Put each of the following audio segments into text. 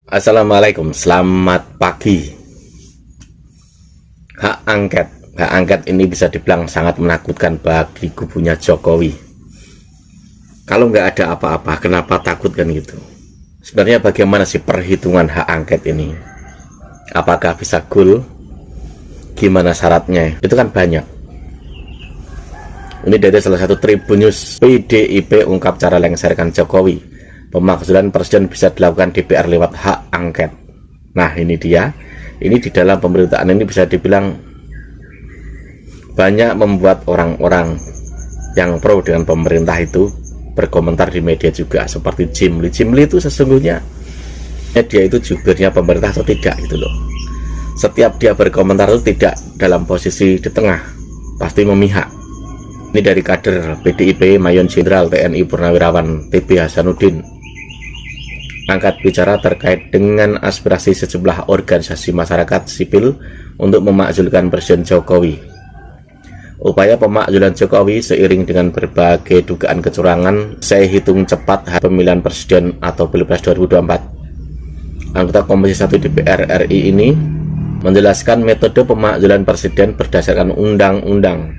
Assalamualaikum, selamat pagi. Hak angket ini bisa dibilang sangat menakutkan bagi kubunya Jokowi. Kalau nggak ada apa-apa, kenapa takut kan gitu? Sebenarnya bagaimana sih perhitungan hak angket ini? Apakah bisa goal? Gimana syaratnya? Itu kan banyak. Ini dari salah satu Tribun News. PDIP ungkap cara lengserkan Jokowi. Pemakzulan presiden bisa dilakukan DPR lewat hak angket. Nah ini dia. Ini di dalam pemerintahan ini bisa dibilang banyak membuat orang-orang yang pro dengan pemerintah itu berkomentar di media juga, seperti Jimli. Jimli itu sesungguhnya dia itu jubirnya pemerintah atau tidak gitu loh. Setiap dia berkomentar itu tidak dalam posisi di tengah, pasti memihak. Ini dari kader PDIP Mayon Jenderal TNI Purnawirawan TB Hasanuddin angkat bicara terkait dengan aspirasi sejumlah organisasi masyarakat sipil untuk memakzulkan Presiden Jokowi. Upaya pemakzulan Jokowi seiring dengan berbagai dugaan kecurangan, saya hitung cepat pemilihan presiden atau Pilpres 2024. Anggota Komisi 1 DPR RI ini menjelaskan metode pemakzulan presiden berdasarkan undang-undang.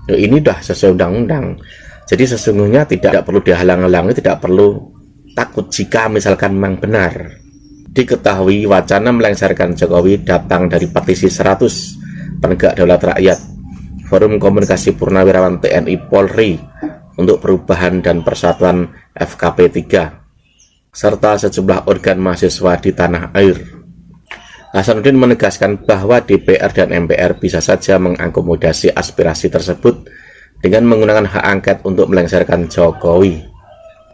Ini udah sesuai undang-undang. Jadi sesungguhnya tidak perlu dihalang-halangi, tidak perlu takut jika misalkan memang benar. Diketahui wacana melengsarkan Jokowi datang dari petisi 100 penegak daulat rakyat, Forum Komunikasi Purnawirawan TNI Polri untuk Perubahan dan Persatuan FKP 3, serta sejumlah organ mahasiswa di tanah air. Hasanuddin menegaskan bahwa DPR dan MPR bisa saja mengakomodasi aspirasi tersebut dengan menggunakan hak angket untuk melengsarkan Jokowi.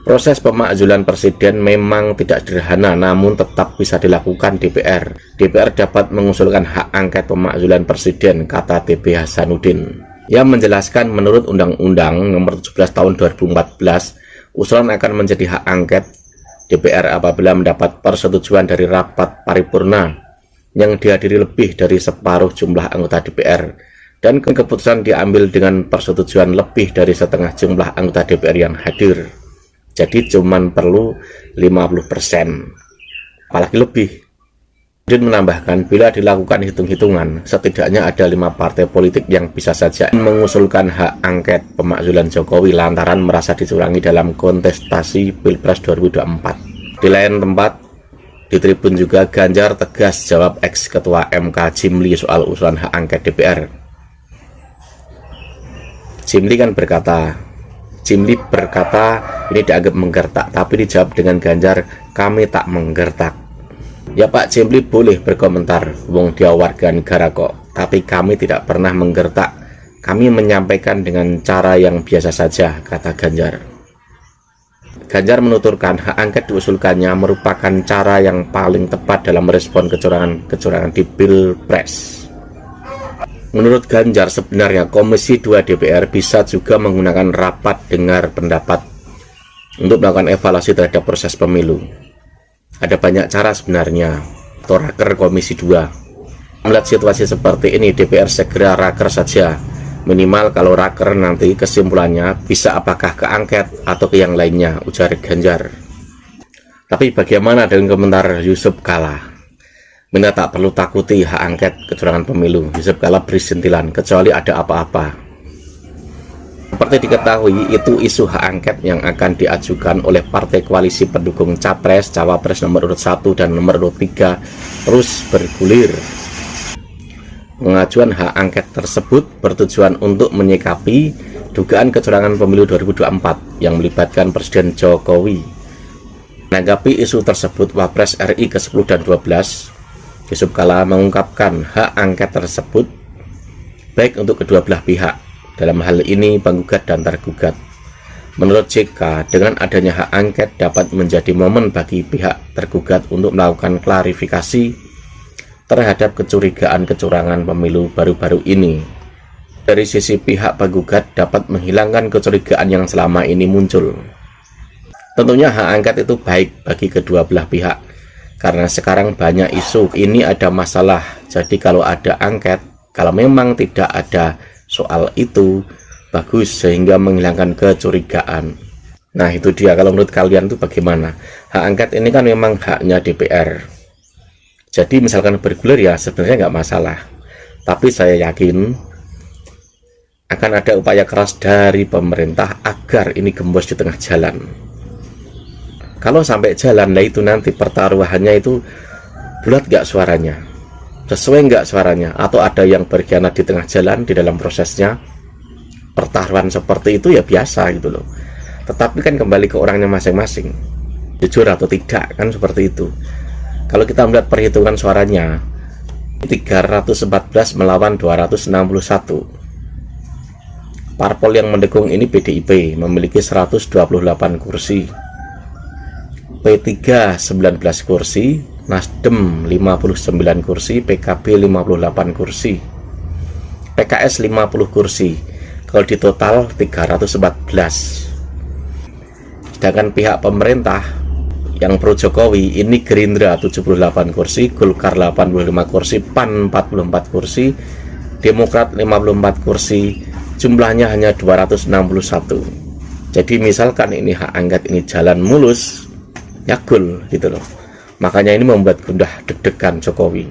Proses pemakzulan presiden memang tidak sederhana, namun tetap bisa dilakukan DPR. DPR dapat mengusulkan hak angket pemakzulan presiden, kata TB Hasanuddin. Ia menjelaskan menurut Undang-Undang Nomor 17 Tahun 2014, usulan akan menjadi hak angket DPR apabila mendapat persetujuan dari rapat paripurna yang dihadiri lebih dari separuh jumlah anggota DPR, dan keputusan diambil dengan persetujuan lebih dari setengah jumlah anggota DPR yang hadir. Jadi cuman perlu 50%, apalagi lebih. Dan menambahkan, bila dilakukan hitung-hitungan, setidaknya ada 5 partai politik yang bisa saja mengusulkan hak angket pemakzulan Jokowi lantaran merasa dicurangi dalam kontestasi Pilpres 2024. Di lain tempat, di Tribun juga Ganjar tegas jawab ex-ketua MK Jimli soal usulan hak angket DPR. Jimli berkata ini dianggap menggertak, tapi dijawab dengan Ganjar, kami tak menggertak. Ya Pak Jimli boleh berkomentar, wong dia warga negara kok, tapi kami tidak pernah menggertak, kami menyampaikan dengan cara yang biasa saja, kata Ganjar. Ganjar menuturkan hak angket diusulkannya merupakan cara yang paling tepat dalam merespon kecurangan di Pilpres. Menurut Ganjar, sebenarnya Komisi 2 DPR bisa juga menggunakan rapat dengar pendapat untuk melakukan evaluasi terhadap proses pemilu. Ada banyak cara sebenarnya, atau raker Komisi 2. Melihat situasi seperti ini, DPR segera raker saja. Minimal kalau raker nanti kesimpulannya bisa apakah ke angket atau ke yang lainnya, ujar Ganjar. Tapi bagaimana dengan komentar Yusuf Kala? Minta tak perlu takuti hak angket kecurangan pemilu. Yusuf Kala beri sentilan, kecuali ada apa-apa. Seperti diketahui, itu isu hak angket yang akan diajukan oleh partai koalisi pendukung Capres, Cawapres nomor urut 1 dan nomor urut 3 terus bergulir. Pengajuan hak angket tersebut bertujuan untuk menyikapi dugaan kecurangan pemilu 2024 yang melibatkan Presiden Jokowi. Menanggapi isu tersebut, Wapres RI ke-10 dan 12, Yusuf Kala mengungkapkan hak angket tersebut baik untuk kedua belah pihak, dalam hal ini penggugat dan tergugat. Menurut JK, dengan adanya hak angket dapat menjadi momen bagi pihak tergugat untuk melakukan klarifikasi terhadap kecurigaan kecurangan pemilu baru-baru ini. Dari sisi pihak penggugat dapat menghilangkan kecurigaan yang selama ini muncul. Tentunya hak angket itu baik bagi kedua belah pihak, karena sekarang banyak isu ini ada masalah. Jadi kalau ada angket, kalau memang tidak ada soal itu, bagus sehingga menghilangkan kecurigaan. Nah itu dia, kalau menurut kalian tuh bagaimana? Hak angket ini kan memang haknya DPR. Jadi misalkan bergulir ya sebenarnya nggak masalah. Tapi saya yakin akan ada upaya keras dari pemerintah agar ini gembos di tengah jalan. Kalau sampai jalan, nah itu nanti pertaruhannya itu bulat nggak suaranya, sesuai nggak suaranya, atau ada yang berkhianat di tengah jalan di dalam prosesnya. Pertaruhan seperti itu ya biasa gitu loh. Tetapi kan kembali ke orangnya masing-masing, jujur atau tidak, kan seperti itu. Kalau kita melihat perhitungan suaranya, 314 melawan 261. Parpol yang mendukung ini PDIP memiliki 128 kursi, P3 19 kursi, Nasdem 59 kursi, PKB 58 kursi, PKS 50 kursi. Kalau di total 314. Sedangkan pihak pemerintah yang pro Jokowi ini Gerindra 78 kursi, Golkar 85 kursi, PAN 44 kursi, Demokrat 54 kursi. Jumlahnya hanya 261. Jadi misalkan ini hak angket ini jalan mulus, ya gol gitu loh. Makanya ini membuat gundah deg-degan Jokowi.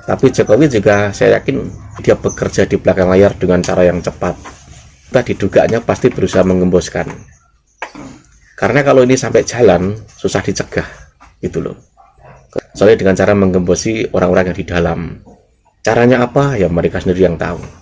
Tapi Jokowi juga saya yakin dia bekerja di belakang layar dengan cara yang cepat. Tadi dugaannya pasti berusaha menggemboskan. Karena kalau ini sampai jalan susah dicegah gitu loh. Soalnya dengan cara menggembosi orang-orang yang di dalam. Caranya apa? Ya mereka sendiri yang tahu.